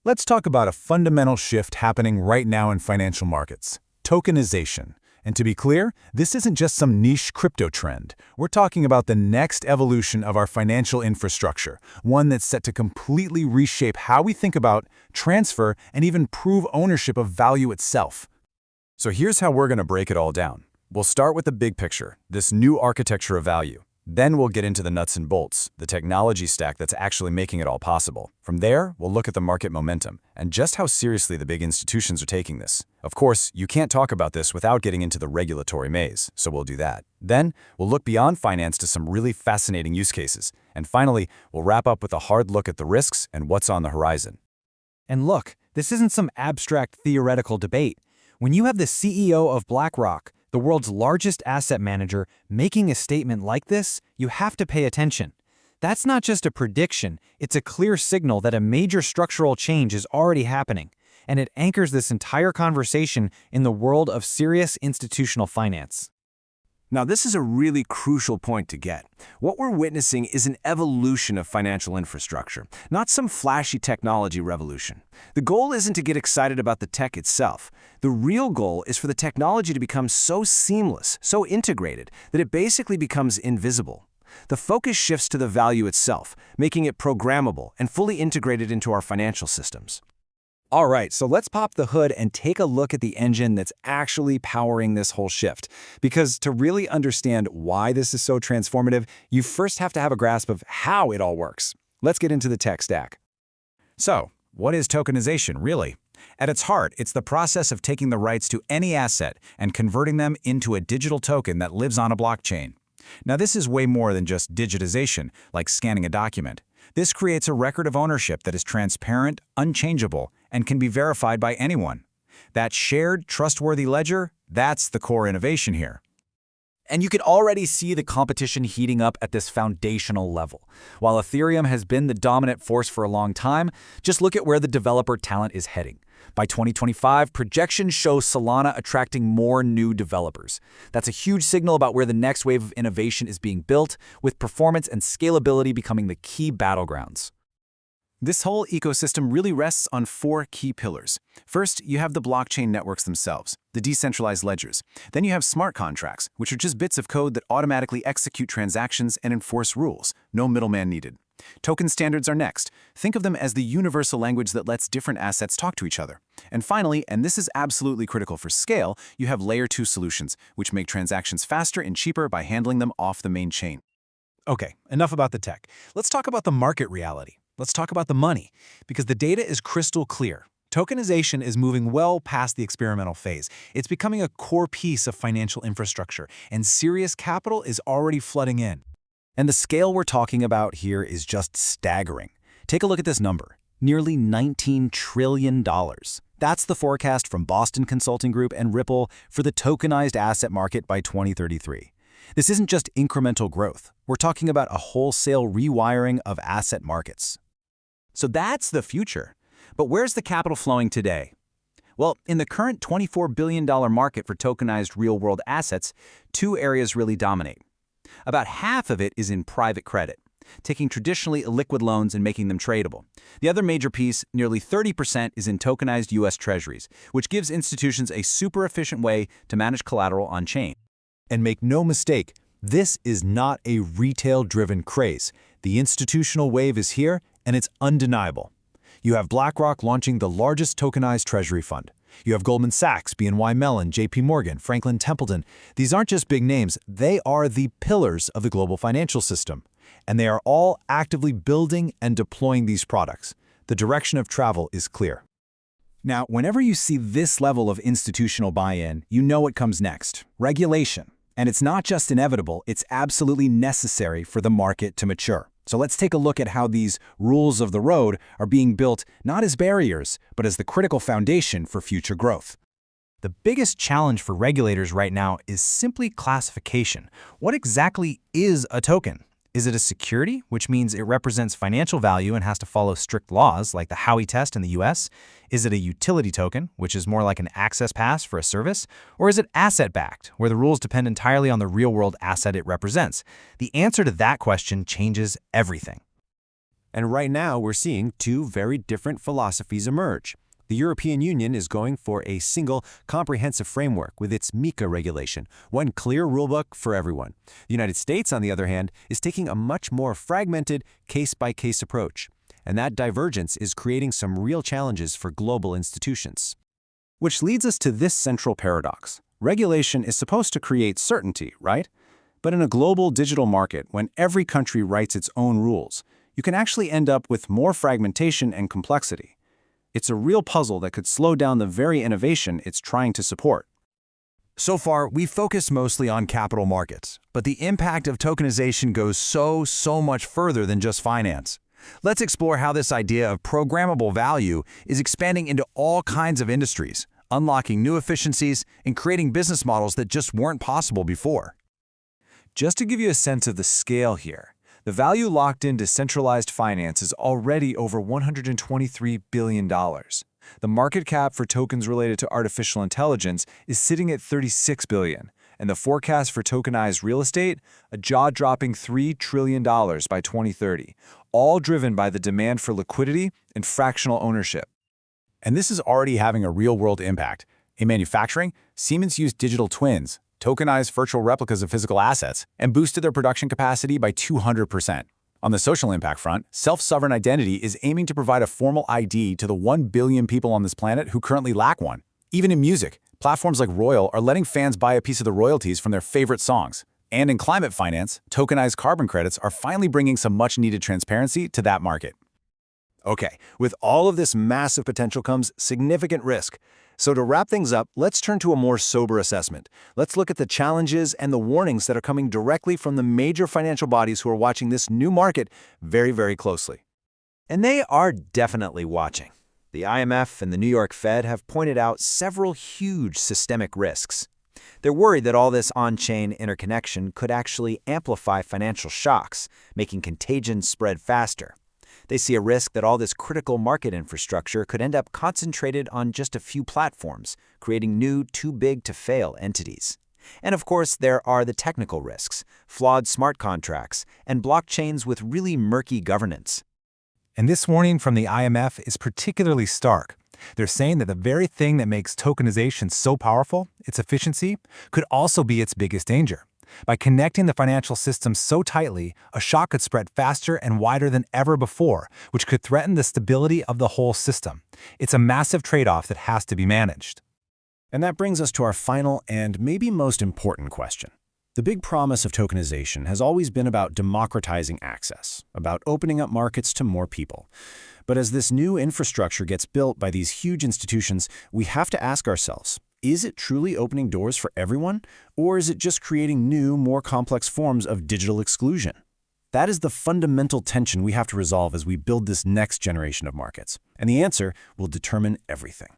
Let's talk about a fundamental shift happening right now in financial markets: tokenization. And to be clear, this isn't just some niche crypto trend. We're talking about the next evolution of our financial infrastructure, one that's set to completely reshape how we think about, transfer, and even prove ownership of value itself. So here's how we're going to break it all down. We'll start with the big picture, this new architecture of value. Then we'll get into the nuts and bolts, the technology stack that's actually making it all possible. From there, we'll look at the market momentum and just how seriously the big institutions are taking this. Of course, you can't talk about this without getting into the regulatory maze, so we'll do that. Then, we'll look beyond finance to some really fascinating use cases. And finally, we'll wrap up with a hard look at the risks and what's on the horizon. And look, this isn't some abstract theoretical debate. When you have the CEO of BlackRock, the world's largest asset manager, making a statement like this, you have to pay attention. That's not just a prediction, it's a clear signal that a major structural change is already happening, and it anchors this entire conversation in the world of serious institutional finance. Now, this is a really crucial point to get. What we're witnessing is an evolution of financial infrastructure, not some flashy technology revolution. The goal isn't to get excited about the tech itself. The real goal is for the technology to become so seamless, so integrated, that it basically becomes invisible. The focus shifts to the value itself, making it programmable and fully integrated into our financial systems. All right, so let's pop the hood and take a look at the engine that's actually powering this whole shift. Because to really understand why this is so transformative, you first have to have a grasp of how it all works. Let's get into the tech stack. So, what is tokenization, really? At its heart, it's the process of taking the rights to any asset and converting them into a digital token that lives on a blockchain. Now, this is way more than just digitization, like scanning a document. This creates a record of ownership that is transparent, unchangeable, and can be verified by anyone. That shared, trustworthy ledger, that's the core innovation here. And you can already see the competition heating up at this foundational level. While Ethereum has been the dominant force for a long time, just look at where the developer talent is heading. By 2025, projections show Solana attracting more new developers. That's a huge signal about where the next wave of innovation is being built, with performance and scalability becoming the key battlegrounds. This whole ecosystem really rests on four key pillars. First, you have the blockchain networks themselves, the decentralized ledgers. Then you have smart contracts, which are just bits of code that automatically execute transactions and enforce rules, no middleman needed. Token standards are next. Think of them as the universal language that lets different assets talk to each other. And finally, and this is absolutely critical for scale, you have layer 2 solutions, which make transactions faster and cheaper by handling them off the main chain. Okay, enough about the tech. Let's talk about the market reality. Let's talk about the money, because the data is crystal clear. Tokenization is moving well past the experimental phase. It's becoming a core piece of financial infrastructure, and serious capital is already flooding in. And the scale we're talking about here is just staggering. Take a look at this number, nearly $19 trillion. That's the forecast from Boston Consulting Group and Ripple for the tokenized asset market by 2033. This isn't just incremental growth. We're talking about a wholesale rewiring of asset markets. So that's the future. But where's the capital flowing today? Well, in the current $24 billion market for tokenized real-world assets, two areas really dominate. About half of it is in private credit, taking traditionally illiquid loans and making them tradable. The other major piece, nearly 30%, is in tokenized U.S. Treasuries, which gives institutions a super efficient way to manage collateral on-chain. And make no mistake, this is not a retail-driven craze. The institutional wave is here, and it's undeniable. You have BlackRock launching the largest tokenized treasury fund. You have Goldman Sachs, BNY Mellon, JP Morgan, Franklin Templeton. These aren't just big names, they are the pillars of the global financial system. And they are all actively building and deploying these products. The direction of travel is clear. Now, whenever you see this level of institutional buy-in, you know what comes next: regulation. And it's not just inevitable, it's absolutely necessary for the market to mature. So let's take a look at how these rules of the road are being built not as barriers, but as the critical foundation for future growth. The biggest challenge for regulators right now is simply classification. What exactly is a token? Is it a security, which means it represents financial value and has to follow strict laws like the Howey test in the US? Is it a utility token, which is more like an access pass for a service? Or is it asset-backed, where the rules depend entirely on the real-world asset it represents? The answer to that question changes everything. And right now, we're seeing two very different philosophies emerge. The European Union is going for a single, comprehensive framework with its MiCA regulation, one clear rulebook for everyone. The United States, on the other hand, is taking a much more fragmented, case-by-case approach. And that divergence is creating some real challenges for global institutions. Which leads us to this central paradox. Regulation is supposed to create certainty, right? But in a global digital market, when every country writes its own rules, you can actually end up with more fragmentation and complexity. It's a real puzzle that could slow down the very innovation it's trying to support. So far, we've focused mostly on capital markets, but the impact of tokenization goes so much further than just finance. Let's explore how this idea of programmable value is expanding into all kinds of industries, unlocking new efficiencies and creating business models that just weren't possible before. Just to give you a sense of the scale here, the value locked in decentralized finance is already over $123 billion. The market cap for tokens related to artificial intelligence is sitting at $36 billion, and the forecast for tokenized real estate, a jaw-dropping $3 trillion by 2030, all driven by the demand for liquidity and fractional ownership. And this is already having a real-world impact. In manufacturing, Siemens used digital twins, tokenized virtual replicas of physical assets, and boosted their production capacity by 200%. On the social impact front, self-sovereign identity is aiming to provide a formal ID to the 1 billion people on this planet who currently lack one. Even in music, platforms like Royal are letting fans buy a piece of the royalties from their favorite songs. And in climate finance, tokenized carbon credits are finally bringing some much-needed transparency to that market. Okay, with all of this massive potential comes significant risk. So to wrap things up, let's turn to a more sober assessment. Let's look at the challenges and the warnings that are coming directly from the major financial bodies who are watching this new market very closely. And they are definitely watching. The IMF and the New York Fed have pointed out several huge systemic risks. They're worried that all this on-chain interconnection could actually amplify financial shocks, making contagion spread faster. They see a risk that all this critical market infrastructure could end up concentrated on just a few platforms, creating new, too-big-to-fail entities. And of course, there are the technical risks, flawed smart contracts, and blockchains with really murky governance. And this warning from the IMF is particularly stark. They're saying that the very thing that makes tokenization so powerful, its efficiency, could also be its biggest danger. By connecting the financial system so tightly, a shock could spread faster and wider than ever before, which could threaten the stability of the whole system. It's a massive trade-off that has to be managed. And that brings us to our final and maybe most important question. The big promise of tokenization has always been about democratizing access, about opening up markets to more people. But as this new infrastructure gets built by these huge institutions, we have to ask ourselves, is it truly opening doors for everyone, or is it just creating new, more complex forms of digital exclusion? That is the fundamental tension we have to resolve as we build this next generation of markets. And the answer will determine everything.